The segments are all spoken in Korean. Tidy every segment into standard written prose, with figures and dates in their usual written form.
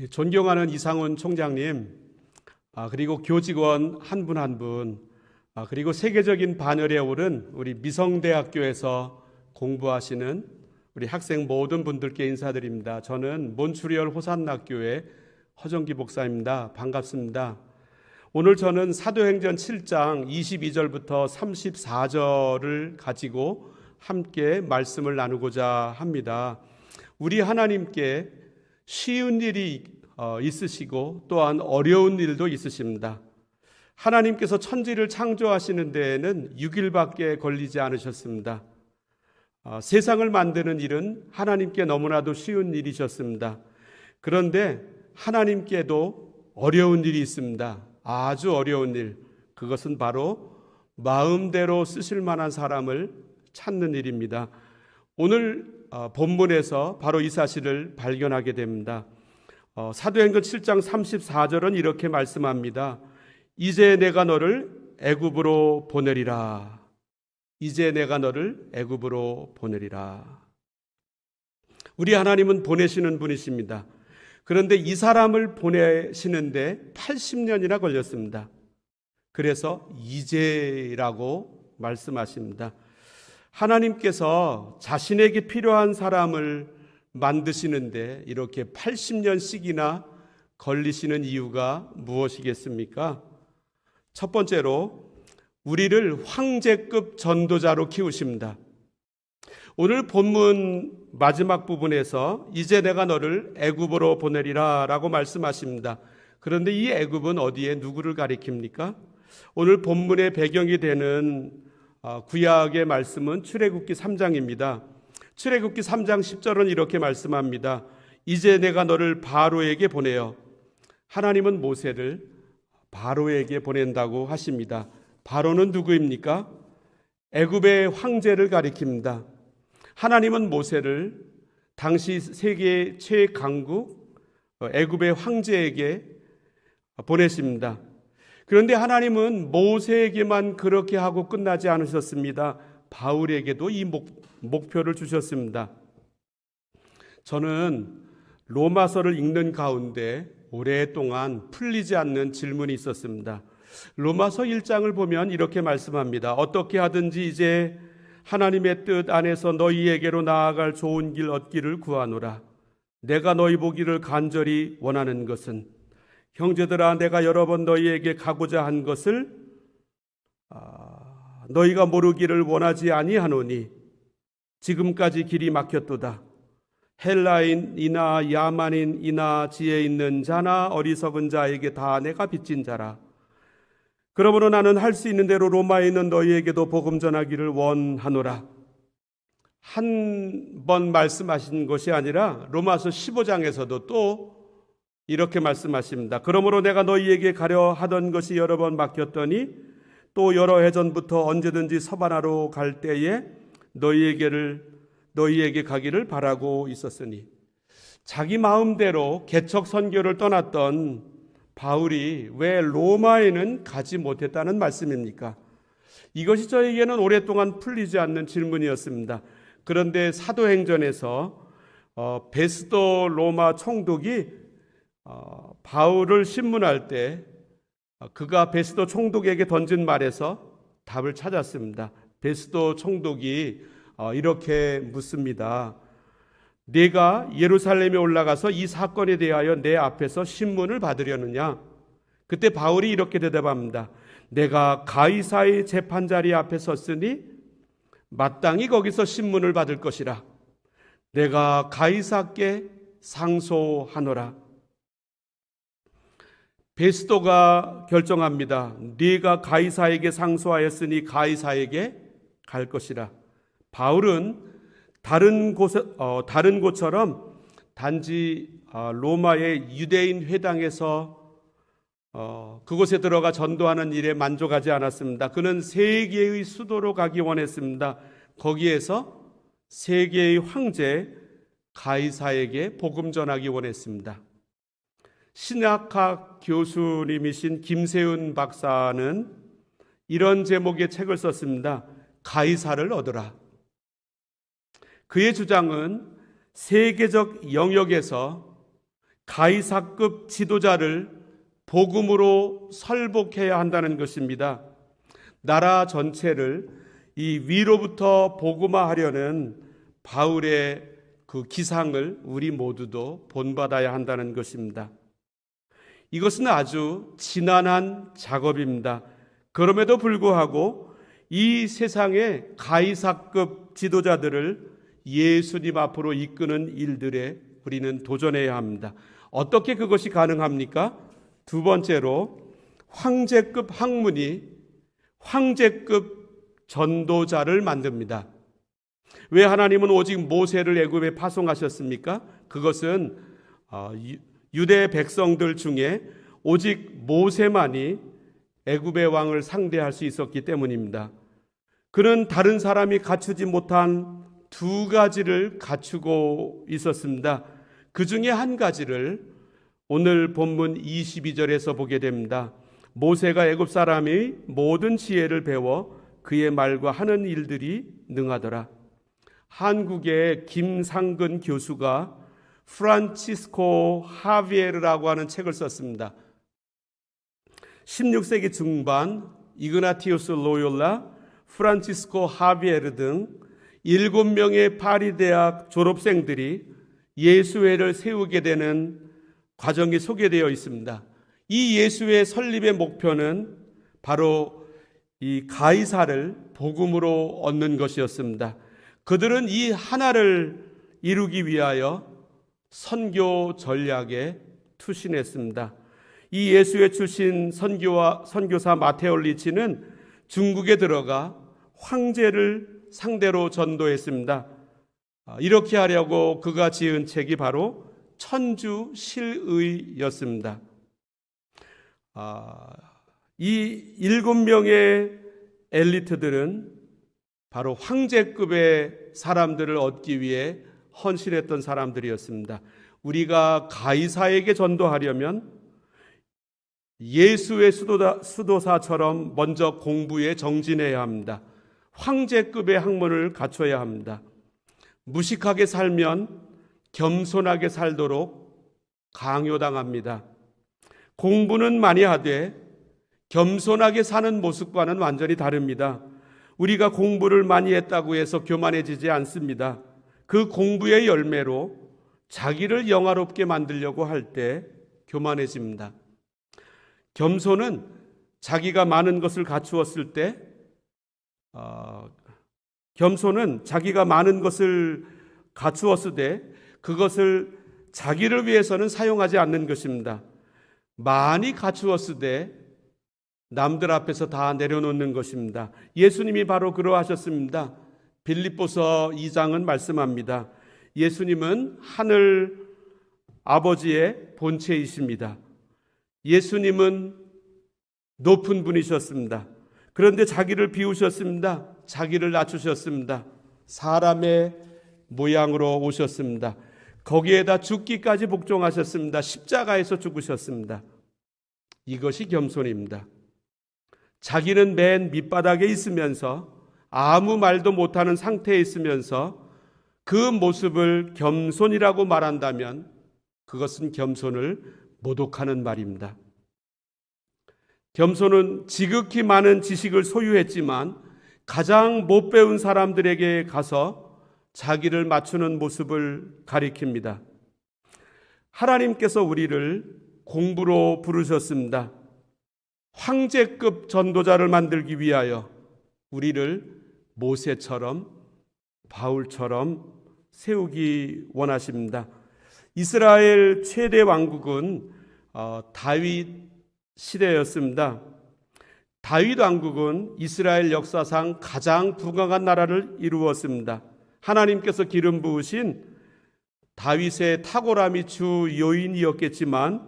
존경하는 이상훈 총장님, 그리고 교직원 한 분 한 분, 그리고 세계적인 반열에 오른 우리 미성대학교에서 공부하시는 우리 학생 모든 분들께 인사드립니다. 저는 몬트리올 호산나교회 허정기 목사입니다. 반갑습니다. 오늘 저는 사도행전 7장 22절부터 34절을 가지고 함께 말씀을 나누고자 합니다. 우리 하나님께 쉬운 일이 있으시고 또한 어려운 일도 있으십니다. 하나님께서 천지를 창조하시는 데에는 6일밖에 걸리지 않으셨습니다. 세상을 만드는 일은 하나님께 너무나도 쉬운 일이셨습니다. 그런데 하나님께도 어려운 일이 있습니다. 아주 어려운 일. 그것은 바로 마음대로 쓰실 만한 사람을 찾는 일입니다. 오늘 본문에서 바로 이 사실을 발견하게 됩니다. 사도행전 7장 34절은 이렇게 말씀합니다. 이제 내가 너를 애굽으로 보내리라. 이제 내가 너를 애굽으로 보내리라. 우리 하나님은 보내시는 분이십니다. 그런데 이 사람을 보내시는데 80년이나 걸렸습니다. 그래서 이제라고 말씀하십니다. 하나님께서 자신에게 필요한 사람을 만드시는데 이렇게 80년씩이나 걸리시는 이유가 무엇이겠습니까? 첫 번째로 우리를 황제급 전도자로 키우십니다. 오늘 본문 마지막 부분에서 이제 내가 너를 애굽으로 보내리라 라고 말씀하십니다. 그런데 이 애굽은 어디에 누구를 가리킵니까? 오늘 본문의 배경이 되는 구약의 말씀은 출애굽기 3장입니다. 출애굽기 3장 10절은 이렇게 말씀합니다. 이제 내가 너를 바로에게 보내어. 하나님은 모세를 바로에게 보낸다고 하십니다. 바로는 누구입니까? 애굽의 황제를 가리킵니다. 하나님은 모세를 당시 세계 최강국 애굽의 황제에게 보내십니다. 그런데 하나님은 모세에게만 그렇게 하고 끝나지 않으셨습니다. 바울에게도 이 목표를 주셨습니다. 저는 로마서를 읽는 가운데 오랫동안 풀리지 않는 질문이 있었습니다. 로마서 1장을 보면 이렇게 말씀합니다. 어떻게 하든지 이제 하나님의 뜻 안에서 너희에게로 나아갈 좋은 길 얻기를 구하노라. 내가 너희 보기를 간절히 원하는 것은 형제들아 내가 여러 번 너희에게 가고자 한 것을 너희가 모르기를 원하지 아니하노니 지금까지 길이 막혔도다. 헬라인이나 야만인이나 지혜 있는 자나 어리석은 자에게 다 내가 빚진 자라. 그러므로 나는 할 수 있는 대로 로마에 있는 너희에게도 복음 전하기를 원하노라. 한 번 말씀하신 것이 아니라 로마서 15장에서도 또 이렇게 말씀하십니다. 그러므로 내가 너희에게 가려 하던 것이 여러 번 막혔더니 또 여러 해 전부터 언제든지 서바나로 갈 때에 너희에게 가기를 바라고 있었으니. 자기 마음대로 개척 선교를 떠났던 바울이 왜 로마에는 가지 못했다는 말씀입니까? 이것이 저에게는 오랫동안 풀리지 않는 질문이었습니다. 그런데 사도행전에서 베스도 로마 총독이 바울을 신문할 때 그가 베스도 총독에게 던진 말에서 답을 찾았습니다. 베스도 총독이 이렇게 묻습니다. 네가 예루살렘에 올라가서 이 사건에 대하여 내 앞에서 신문을 받으려느냐? 그때 바울이 이렇게 대답합니다. 내가 가이사의 재판자리 앞에 섰으니 마땅히 거기서 신문을 받을 것이라. 내가 가이사께 상소하노라. 베스도가 결정합니다. 네가 가이사에게 상소하였으니 가이사에게 갈 것이라. 바울은 다른 곳처럼 단지 로마의 유대인 회당에서 그곳에 들어가 전도하는 일에 만족하지 않았습니다. 그는 세계의 수도로 가기 원했습니다. 거기에서 세계의 황제 가이사에게 복음 전하기 원했습니다. 신학학 교수님이신 김세훈 박사는 이런 제목의 책을 썼습니다. 가이사를 얻으라. 그의 주장은 세계적 영역에서 가이사급 지도자를 복음으로 설복해야 한다는 것입니다. 나라 전체를 이 위로부터 복음화하려는 바울의 그 기상을 우리 모두도 본받아야 한다는 것입니다. 이것은 아주 지난한 작업입니다. 그럼에도 불구하고 이 세상의 가이사급 지도자들을 예수님 앞으로 이끄는 일들에 우리는 도전해야 합니다. 어떻게 그것이 가능합니까? 두 번째로 황제급 학문이 황제급 전도자를 만듭니다. 왜 하나님은 오직 모세를 애굽에 파송하셨습니까? 그것은 유대 백성들 중에 오직 모세만이 애굽의 왕을 상대할 수 있었기 때문입니다. 그는 다른 사람이 갖추지 못한 두 가지를 갖추고 있었습니다. 그 중에 한 가지를 오늘 본문 22절에서 보게 됩니다. 모세가 애굽 사람의 모든 지혜를 배워 그의 말과 하는 일들이 능하더라. 한국의 김상근 교수가 프란치스코 하비에르라고 하는 책을 썼습니다. 16세기 중반 이그나티우스 로욜라, 프란치스코 하비에르 등 7명의 파리 대학 졸업생들이 예수회를 세우게 되는 과정이 소개되어 있습니다. 이 예수회 설립의 목표는 바로 이 가이사를 복음으로 얻는 것이었습니다. 그들은 이 하나를 이루기 위하여 선교 전략에 투신했습니다. 이 예수회 출신 선교사 마테올리치는 중국에 들어가 황제를 상대로 전도했습니다. 이렇게 하려고 그가 지은 책이 바로 천주실의였습니다. 이 7명의 엘리트들은 바로 황제급의 사람들을 얻기 위해 헌신했던 사람들이었습니다. 우리가 가이사에게 전도하려면 예수의 수도사처럼 먼저 공부에 정진해야 합니다. 황제급의 학문을 갖춰야 합니다. 무식하게 살면 겸손하게 살도록 강요당합니다. 공부는 많이 하되 겸손하게 사는 모습과는 완전히 다릅니다. 우리가 공부를 많이 했다고 해서 교만해지지 않습니다. 그 공부의 열매로 자기를 영화롭게 만들려고 할 때 교만해집니다. 겸손은 자기가 많은 것을 갖추었을 때 그것을 자기를 위해서는 사용하지 않는 것입니다. 많이 갖추었으되 남들 앞에서 다 내려놓는 것입니다. 예수님이 바로 그러하셨습니다. 빌립보서 2장은 말씀합니다. 예수님은 하늘 아버지의 본체이십니다. 예수님은 높은 분이셨습니다. 그런데 자기를 비우셨습니다. 자기를 낮추셨습니다. 사람의 모양으로 오셨습니다. 거기에다 죽기까지 복종하셨습니다. 십자가에서 죽으셨습니다. 이것이 겸손입니다. 자기는 맨 밑바닥에 있으면서 아무 말도 못하는 상태에 있으면서 그 모습을 겸손이라고 말한다면 그것은 겸손을 모독하는 말입니다. 겸손은 지극히 많은 지식을 소유했지만 가장 못 배운 사람들에게 가서 자기를 맞추는 모습을 가리킵니다. 하나님께서 우리를 공부로 부르셨습니다. 황제급 전도자를 만들기 위하여 우리를 모세처럼 바울처럼 세우기 원하십니다. 이스라엘 최대 왕국은 다윗 시대였습니다. 다윗 왕국은 이스라엘 역사상 가장 부강한 나라를 이루었습니다. 하나님께서 기름 부으신 다윗의 탁월함이 주 요인이었겠지만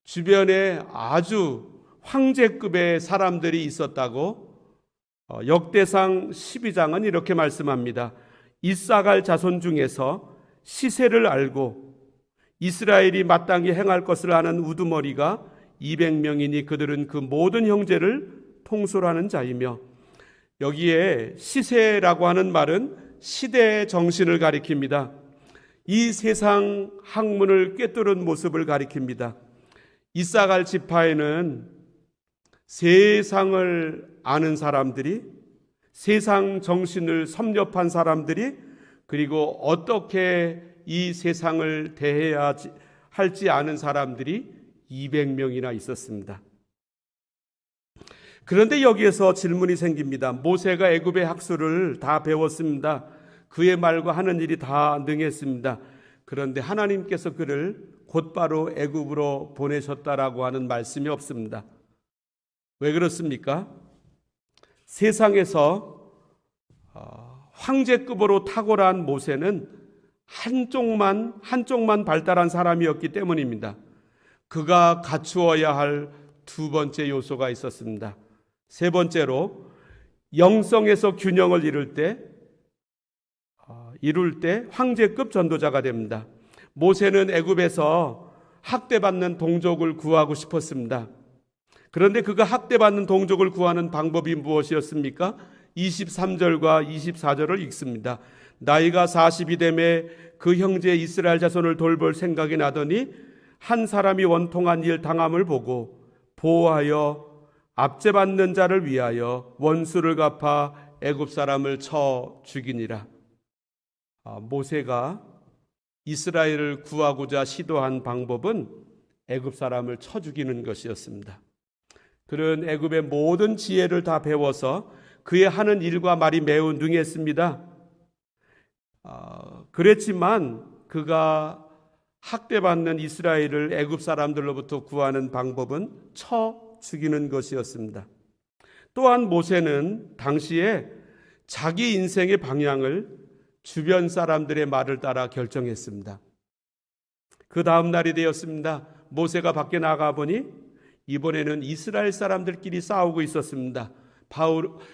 주변에 아주 황제급의 사람들이 있었다고 역대상 12장은 이렇게 말씀합니다. 이사갈 자손 중에서 시세를 알고 이스라엘이 마땅히 행할 것을 아는 우두머리가 200명이니 그들은 그 모든 형제를 통솔하는 자이며, 여기에 시세라고 하는 말은 시대의 정신을 가리킵니다. 이 세상 학문을 꿰뚫은 모습을 가리킵니다. 이사갈 지파에는 세상을 아는 사람들이, 세상 정신을 섭렵한 사람들이, 그리고 어떻게 이 세상을 대해야 할지 아는 사람들이 200명이나 있었습니다. 그런데 여기에서 질문이 생깁니다. 모세가 애굽의 학술을 다 배웠습니다. 그의 말과 하는 일이 다 능했습니다. 그런데 하나님께서 그를 곧바로 애굽으로 보내셨다라고 하는 말씀이 없습니다. 왜 그렇습니까? 세상에서 황제급으로 탁월한 모세는 한쪽만 발달한 사람이었기 때문입니다. 그가 갖추어야 할 두 번째 요소가 있었습니다. 세 번째로, 영성에서 균형을 이룰 때 황제급 전도자가 됩니다. 모세는 애굽에서 학대받는 동족을 구하고 싶었습니다. 그런데 그가 학대받는 동족을 구하는 방법이 무엇이었습니까? 23절과 24절을 읽습니다. 나이가 40이 되매 그 형제 이스라엘 자손을 돌볼 생각이 나더니 한 사람이 원통한 일 당함을 보고 보호하여 압제받는 자를 위하여 원수를 갚아 애굽 사람을 쳐 죽이니라. 모세가 이스라엘을 구하고자 시도한 방법은 애굽 사람을 쳐 죽이는 것이었습니다. 그는 애굽의 모든 지혜를 다 배워서 그의 하는 일과 말이 매우 능했습니다. 그랬지만 그가 학대받는 이스라엘을 애굽 사람들로부터 구하는 방법은 쳐 죽이는 것이었습니다. 또한 모세는 당시에 자기 인생의 방향을 주변 사람들의 말을 따라 결정했습니다. 그 다음 날이 되었습니다. 모세가 밖에 나가 보니 이번에는 이스라엘 사람들끼리 싸우고 있었습니다.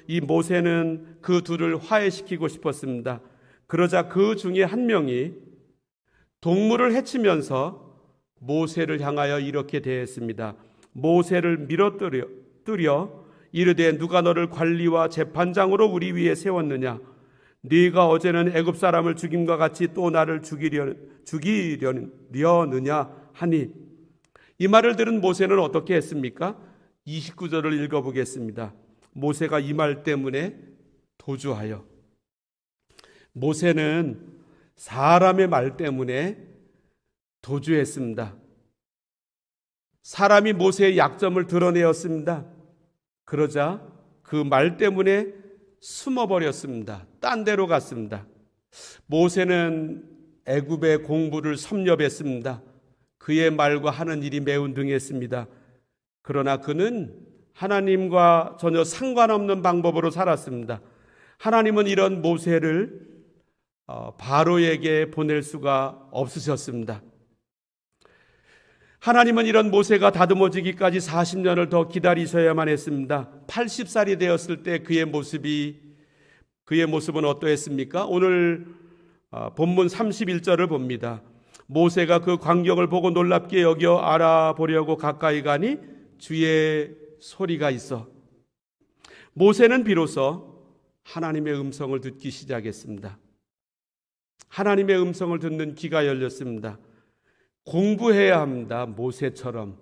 이 모세는 그 둘을 화해시키고 싶었습니다. 그러자 그 중에 한 명이 동물을 해치면서 모세를 향하여 이렇게 대했습니다. 모세를 밀어뜨려 이르되 누가 너를 관리와 재판장으로 우리 위에 세웠느냐? 네가 어제는 애굽 사람을 죽임과 같이 또 나를 죽이려느냐 하니, 이 말을 들은 모세는 어떻게 했습니까? 29절을 읽어보겠습니다. 모세가 이 말 때문에 도주하여, 모세는 사람의 말 때문에 도주했습니다. 사람이 모세의 약점을 드러내었습니다. 그러자 그 말 때문에 숨어버렸습니다. 딴 데로 갔습니다. 모세는 애굽의 공부를 섭렵했습니다. 그의 말과 하는 일이 매우 능했습니다. 그러나 그는 하나님과 전혀 상관없는 방법으로 살았습니다. 하나님은 이런 모세를 바로에게 보낼 수가 없으셨습니다. 하나님은 이런 모세가 다듬어지기까지 40년을 더 기다리셔야만 했습니다. 80살이 되었을 때 그의 모습은 어떠했습니까? 오늘 본문 31절을 봅니다. 모세가 그 광경을 보고 놀랍게 여겨 알아보려고 가까이 가니 주의 소리가 있어. 모세는 비로소 하나님의 음성을 듣기 시작했습니다. 하나님의 음성을 듣는 귀가 열렸습니다. 공부해야 합니다. 모세처럼.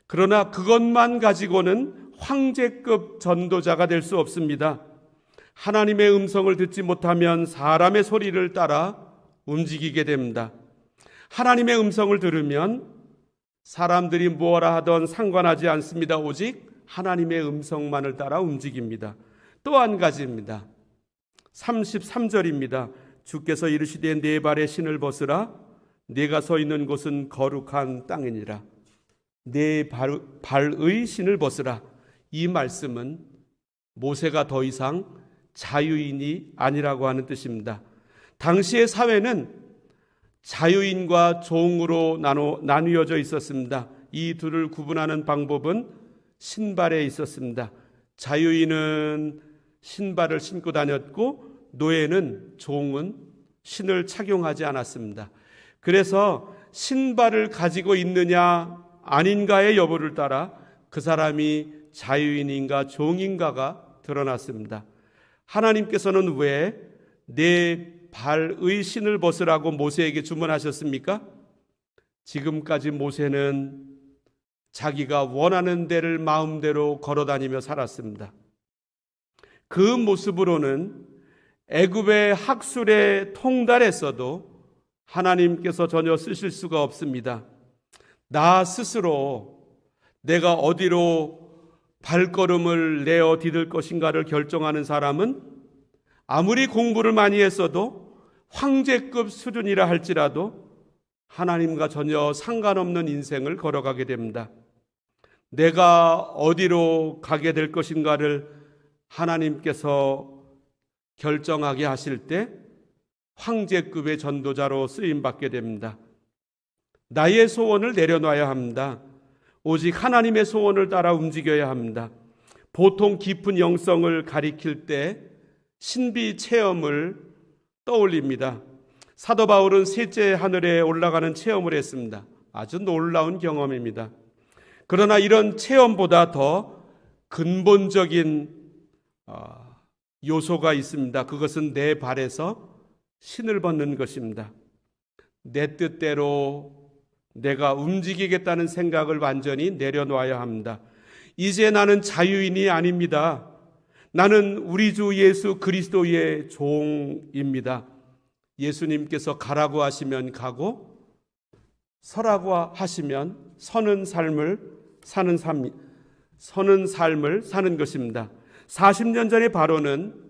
그러나 그것만 가지고는 황제급 전도자가 될 수 없습니다. 하나님의 음성을 듣지 못하면 사람의 소리를 따라 움직이게 됩니다. 하나님의 음성을 들으면 사람들이 무엇라 하던 상관하지 않습니다. 오직 하나님의 음성만을 따라 움직입니다. 또 한 가지입니다. 33절입니다. 주께서 이르시되 네 발의 신을 벗으라. 네가 서 있는 곳은 거룩한 땅이니라. 네 발의 신을 벗으라. 이 말씀은 모세가 더 이상 자유인이 아니라고 하는 뜻입니다. 당시의 사회는 자유인과 종으로 나뉘어져 있었습니다. 이 둘을 구분하는 방법은 신발에 있었습니다. 자유인은 신발을 신고 다녔고 노예는, 종은 신을 착용하지 않았습니다. 그래서 신발을 가지고 있느냐 아닌가의 여부를 따라 그 사람이 자유인인가 종인가가 드러났습니다. 하나님께서는 왜 내 발의 신을 벗으라고 모세에게 주문하셨습니까? 지금까지 모세는 자기가 원하는 데를 마음대로 걸어다니며 살았습니다. 그 모습으로는 애굽의 학술에 통달했어도 하나님께서 전혀 쓰실 수가 없습니다. 나 스스로 내가 어디로 발걸음을 내어 디딜 것인가를 결정하는 사람은 아무리 공부를 많이 했어도 황제급 수준이라 할지라도 하나님과 전혀 상관없는 인생을 걸어가게 됩니다. 내가 어디로 가게 될 것인가를 하나님께서 결정하게 하실 때 황제급의 전도자로 쓰임받게 됩니다. 나의 소원을 내려놔야 합니다. 오직 하나님의 소원을 따라 움직여야 합니다. 보통 깊은 영성을 가리킬 때 신비 체험을 떠올립니다. 사도 바울은 셋째 하늘에 올라가는 체험을 했습니다. 아주 놀라운 경험입니다. 그러나 이런 체험보다 더 근본적인 요소가 있습니다. 그것은 내 발에서 신을 벗는 것입니다. 내 뜻대로 내가 움직이겠다는 생각을 완전히 내려놔야 합니다. 이제 나는 자유인이 아닙니다. 나는 우리 주 예수 그리스도의 종입니다. 예수님께서 가라고 하시면 가고 서라고 하시면 서는 삶을 사는 것입니다. 40년 전에 바로는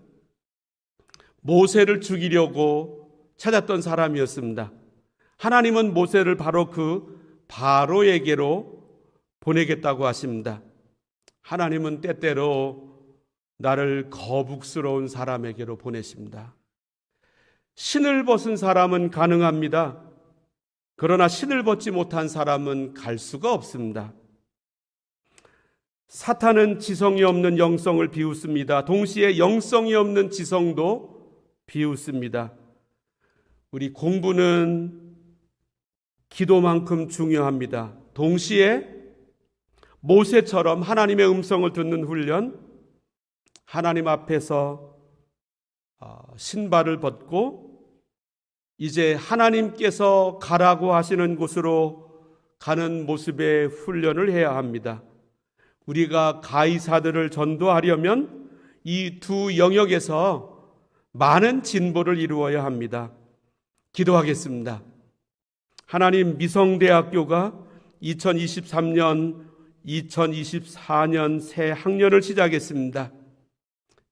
모세를 죽이려고 찾았던 사람이었습니다. 하나님은 모세를 바로 그 바로에게로 보내겠다고 하십니다. 하나님은 때때로 나를 거북스러운 사람에게로 보내십니다. 신을 벗은 사람은 가능합니다. 그러나 신을 벗지 못한 사람은 갈 수가 없습니다. 사탄은 지성이 없는 영성을 비웃습니다. 동시에 영성이 없는 지성도 비웃습니다. 우리 공부는 기도만큼 중요합니다. 동시에 모세처럼 하나님의 음성을 듣는 훈련, 하나님 앞에서 신발을 벗고 이제 하나님께서 가라고 하시는 곳으로 가는 모습의 훈련을 해야 합니다. 우리가 가이사들을 전도하려면 이 두 영역에서 많은 진보를 이루어야 합니다. 기도하겠습니다. 하나님, 미성대학교가 2023년, 2024년 새 학년을 시작했습니다.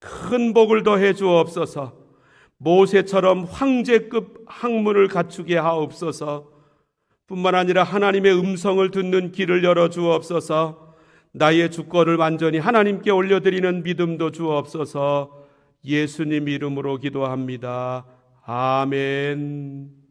큰 복을 더해 주옵소서. 모세처럼 황제급 학문을 갖추게 하옵소서. 뿐만 아니라 하나님의 음성을 듣는 길을 열어 주옵소서. 나의 주권을 완전히 하나님께 올려드리는 믿음도 주옵소서. 예수님 이름으로 기도합니다. 아멘.